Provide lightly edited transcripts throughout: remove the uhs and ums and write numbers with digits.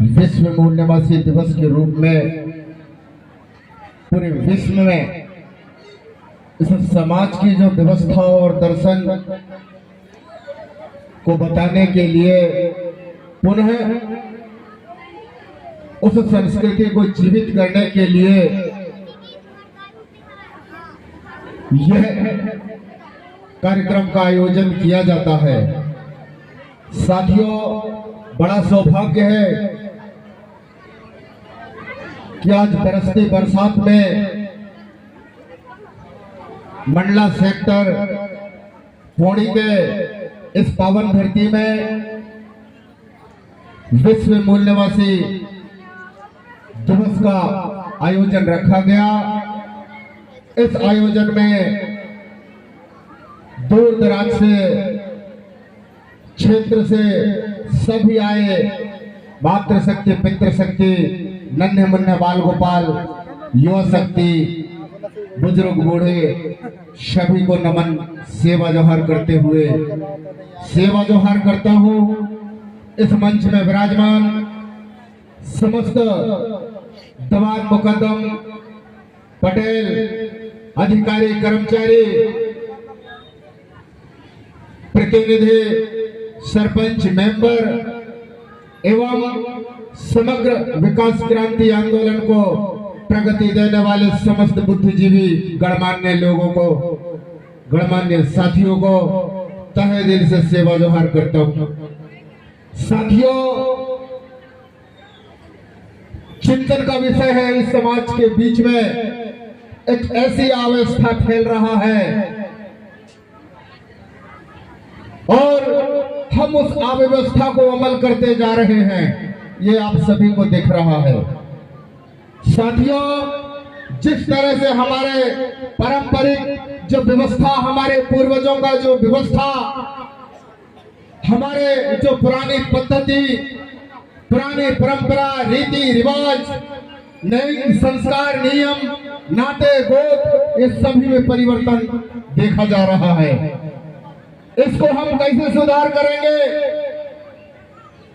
विश्व मूल निवासी दिवस के रूप में पूरे विश्व में इस समाज की जो व्यवस्था और दर्शन को बताने के लिए पुनः उस संस्कृति को जीवित करने के लिए यह कार्यक्रम का आयोजन किया जाता है। साथियों, बड़ा सौभाग्य है कि आज बरसती बरसात में मंडला सेक्टर पौड़ी के इस पावन धरती में विश्व मूल निवासी दिवस का आयोजन रखा गया। इस आयोजन में दूर दराज से क्षेत्र से सभी आए, मातृशक्ति, पितृशक्ति, नन्हे मुन्ने बाल गोपाल, युवा शक्ति, बुजुर्ग बूढ़े, सभी को नमन, सेवा जोहार करते हुए सेवा जोहार करता हूँ। इस मंच में विराजमान समस्त दवान मुकद्दम, पटेल, अधिकारी, कर्मचारी, प्रतिनिधि, सरपंच, मेंबर एवं समग्र विकास क्रांति आंदोलन को प्रगति देने वाले समस्त बुद्धिजीवी गणमान्य लोगों को, गणमान्य साथियों को तहे दिल से सेवा जोहार करता हूं। साथियों, चिंतन का विषय है, इस समाज के बीच में एक ऐसी अवस्था फैल रहा है और हम उस अव्यवस्था को अमल करते जा रहे हैं, ये आप सभी को दिख रहा है। साथियों, जिस तरह से हमारे पारंपरिक जो व्यवस्था, हमारे पूर्वजों का जो व्यवस्था, हमारे जो पुरानी पद्धति, पुरानी परंपरा, रीति रिवाज, नए संस्कार, नियम, नाते गोत्र, इस सभी में परिवर्तन देखा जा रहा है। इसको हम कैसे सुधार करेंगे?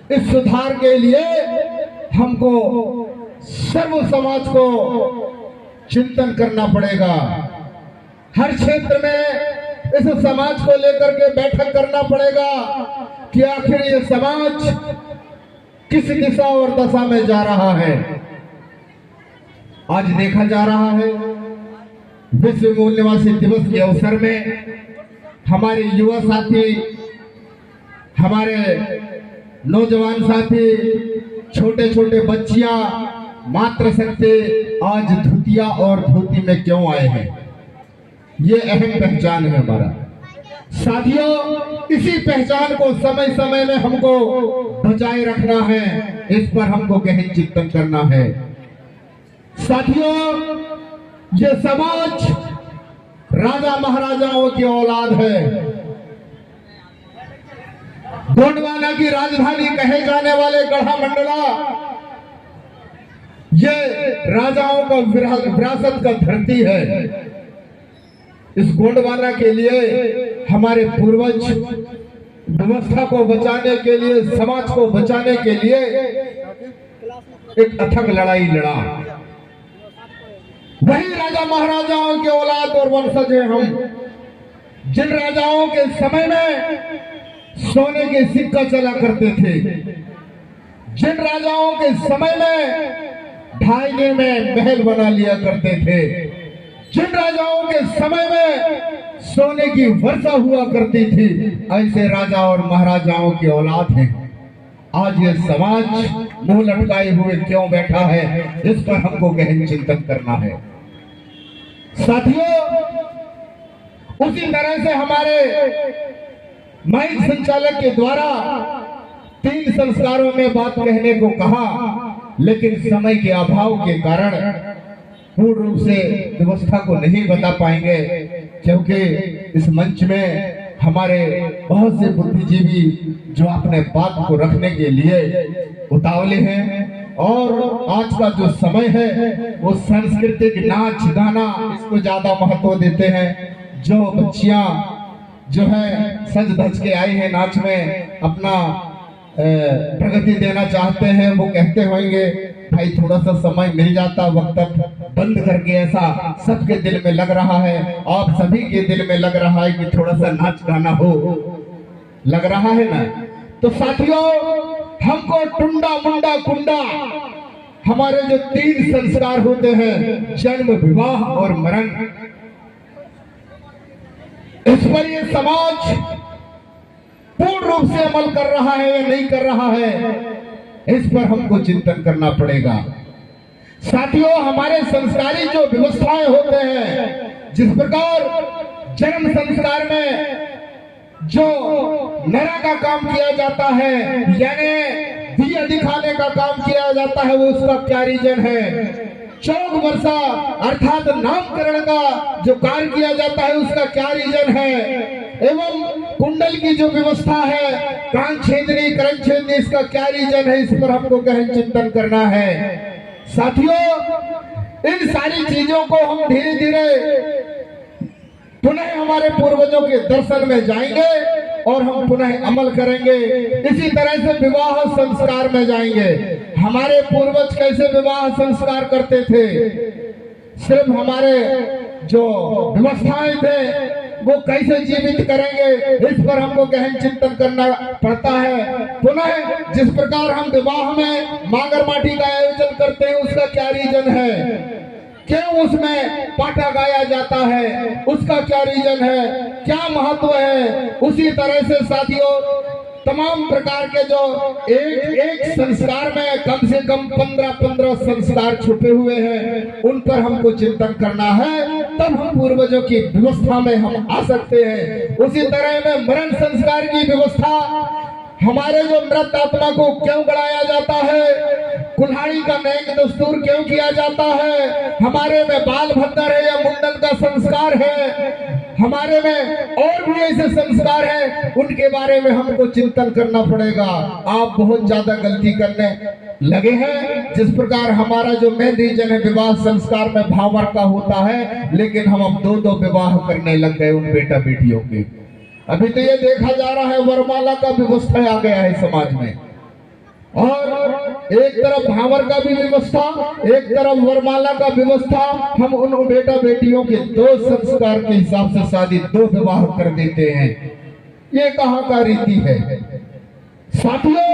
इस सुधार के लिए हमको सर्व समाज को चिंतन करना पड़ेगा। हर क्षेत्र में इस समाज को लेकर के बैठक करना पड़ेगा कि आखिर ये समाज किस दिशा और दशा में जा रहा है। आज देखा जा रहा है विश्व मूल निवासी दिवस के अवसर में हमारे युवा साथी, हमारे नौजवान साथी, छोटे छोटे बच्चियां, मातृशक्ति आज धोतिया और धोती में क्यों आए हैं, ये अहम पहचान है हमारा। साथियों, इसी पहचान को समय समय में हमको बचाए रखना है, इस पर हमको गहन चिंतन करना है। साथियों, ये समाज राजा महाराजाओं की औलाद है। गोंडवाना की राजधानी कहे जाने वाले गढ़ा मंडला, ये राजाओं का विरासत का धरती है। इस गोंडवाना के लिए हमारे पूर्वज व्यवस्था को बचाने के लिए, समाज को बचाने के लिए एक अथक लड़ाई लड़ा। वही राजा महाराजाओं के औलाद और वंशज हैं हम, जिन राजाओं के समय में सोने के सिक्का चला करते थे, जिन राजाओं के समय में ढाईने में महल बना लिया करते थे, जिन राजाओं के समय में सोने की वर्षा हुआ करती थी, ऐसे राजा और महाराजाओं की औलाद हैं। आज ये समाज मुंह लटकाए हुए क्यों बैठा है, इस पर हमको गहन चिंतन करना है। साथियों, उसी तरह से हमारे माइक संचालक के द्वारा 3 संस्कारों में बात कहने को कहा, लेकिन समय के अभाव के कारण पूर्ण रूप से व्यवस्था को नहीं बता पाएंगे, क्योंकि इस मंच में हमारे बहुत से बुद्धिजीवी जो अपने बात को रखने के लिए उतावले हैं और आज का जो समय है वो सांस्कृतिक नाच गाना इसको ज्यादा महत्व देते हैं। जो बच्चियां जो है सज धज के आई है नाच में, अपना प्रगति देना चाहते हैं वो कहते होंगे भाई थोड़ा सा समय मिल जाता, वक्त बंद करके, ऐसा सबके दिल में लग रहा है, आप सभी के दिल में लग रहा है कि थोड़ा सा नाच गाना हो, लग रहा है ना। तो साथियों, हमको टुंडा मुंडा कुंडा, हमारे जो 3 संस्कार होते हैं, जन्म, विवाह और मरण, इस पर ये समाज पूर्ण रूप से अमल कर रहा है या नहीं कर रहा है, इस पर हमको चिंतन करना पड़ेगा। साथियों, हमारे संस्कारी जो व्यवस्थाएं होते हैं, जिस प्रकार जन्म संस्कार में जो नरा का काम किया जाता है, यानी दिया दिखाने का काम किया जाता है, वो उसका क्या रीजन है। चौक वर्षा अर्थात नामकरण का जो कार्य किया जाता है, उसका क्या रीजन है। एवं कुंडल की जो व्यवस्था है, कान छेदनी, करण छेदनी, इसका क्या रीजन है, इस पर हमको गहन चिंतन करना है। साथियों, इन सारी चीजों को हम धीरे धीरे पुनः हमारे पूर्वजों के दर्शन में जाएंगे और हम पुनः अमल करेंगे। इसी तरह से विवाह संस्कार में जाएंगे। हमारे पूर्वज कैसे विवाह संस्कार करते थे, सिर्फ हमारे जो व्यवस्थाएं थे वो कैसे जीवित करेंगे, इस पर हमको गहन चिंतन करना पड़ता है। पुनः जिस प्रकार हम विवाह में मांगर माटी का आयोजन करते हैं, उसका क्या रीजन है, क्यों उसमें पाटा गाया जाता है, उसका क्या रीजन है, क्या महत्व है। उसी तरह से साथियों, तमाम प्रकार के जो एक संस्कार में कम से कम 15 संस्कार छुपे हुए हैं, उन पर हमको चिंतन करना है, तब हम पूर्वजों की व्यवस्था में हम आ सकते हैं। उसी तरह में मरण संस्कार की व्यवस्था, हमारे जो मृत आत्मा को क्यों गड़ाया जाता है, कुल्हाड़ी का नैंग दस्तूर क्यों किया जाता है, हमारे में बाल भद्दर है या मुंडन का संस्कार है, हमारे में और भी ऐसे संस्कार हैं, उनके बारे में हमको चिंतन करना पड़ेगा। आप बहुत ज्यादा गलती करने लगे हैं। जिस प्रकार हमारा जो मेन रीजन है विवाह संस्कार में भावर का होता है, लेकिन हम अब 2 विवाह करने लग गए उन बेटा बेटियों के। अभी तो ये देखा जा रहा है वरमाला का व्यवस्था आ गया है समाज में, और एक तरफ भावर का भी व्यवस्था, एक तरफ वरमाला का व्यवस्था। हम उन बेटा बेटियों के 2 संस्कार के हिसाब से शादी 2 विवाह कर देते हैं। ये कहाँ का रीति है। साथियों,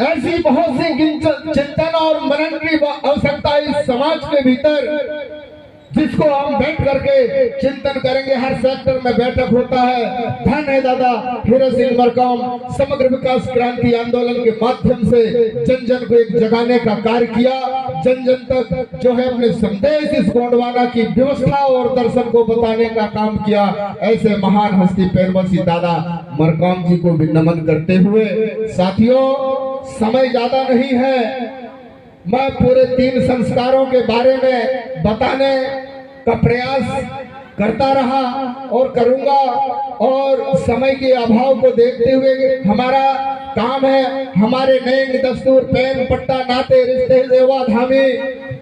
ऐसी बहुत सी चिंतन और मनन की आवश्यकता इस समाज के भीतर, जिसको हम बैठ करके चिंतन करेंगे। हर सेक्टर में बैठक होता है। धन है दादा हीरा सिंह मरकाम समग्र विकास क्रांति आंदोलन के माध्यम से जन जन को एक जगाने का कार्य किया, जन जन तक जो है अपने संदेश इस गोंडवाना की व्यवस्था और दर्शन को बताने का काम किया। ऐसे महान हस्ती पेरवसी दादा मरकाम जी को भी नमन करते हुए, साथियों, समय ज्यादा नहीं है, मैं पूरे 3 संस्कारों के बारे में बताने का प्रयास करता रहा और करूंगा, और समय के अभाव को देखते हुए हमारा काम है हमारे नैंग दस्तूर, पैन पट्टा, नाते रिश्ते, देवा धामी,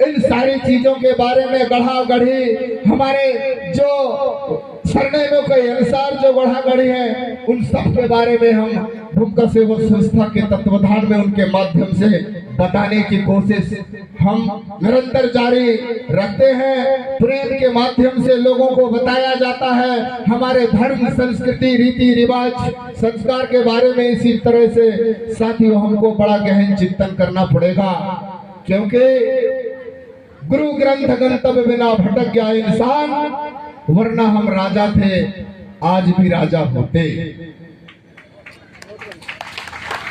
इन सारी चीजों के बारे में गढ़ा गढ़ी, हमारे जो सरनेमों के अनुसार जो गढ़ा गढ़ी है, उन सब के बारे में हम भूमिका सेवक संस्था के तत्वाधान में उनके माध्यम से बताने की कोशिश हम निरंतर जारी रखते हैं। प्रेम के माध्यम से लोगों को बताया जाता है हमारे धर्म, संस्कृति, रीति रिवाज, संस्कार के बारे में। इसी तरह से साथियों, हमको बड़ा गहन चिंतन करना पड़ेगा, क्योंकि गुरु ग्रंथ गंतव्य बिना भटक गया इंसान, वरना हम राजा थे आज भी राजा होते।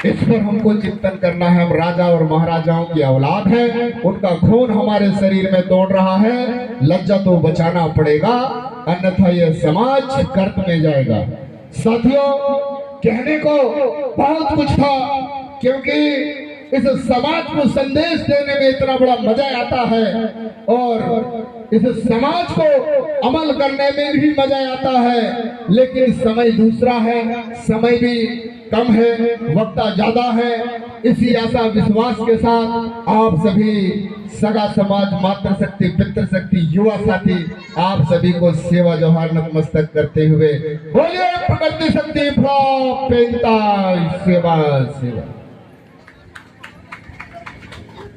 इस पर हमको चिंतन करना है। हम राजा और महाराजाओं की औलाद है, उनका खून हमारे शरीर में दौड़ रहा है। लज्जा तो बचाना पड़ेगा, अन्यथा यह समाज कर्त में जाएगा। साथियों, कहने को बहुत कुछ था, क्योंकि इस समाज को संदेश देने में इतना बड़ा मजा आता है, और इस समाज को अमल करने में भी मजा आता है। लेकिन समय दूसरा है, समय भी कम है, वक्त ज्यादा है। इसी आशा विश्वास के साथ आप सभी सगा समाज, मातृशक्ति, पितृशक्ति, युवा साथी, आप सभी को सेवा जोहार नतमस्तक करते हुए बोलिए प्रकृति शक्ति सेवा सेवा।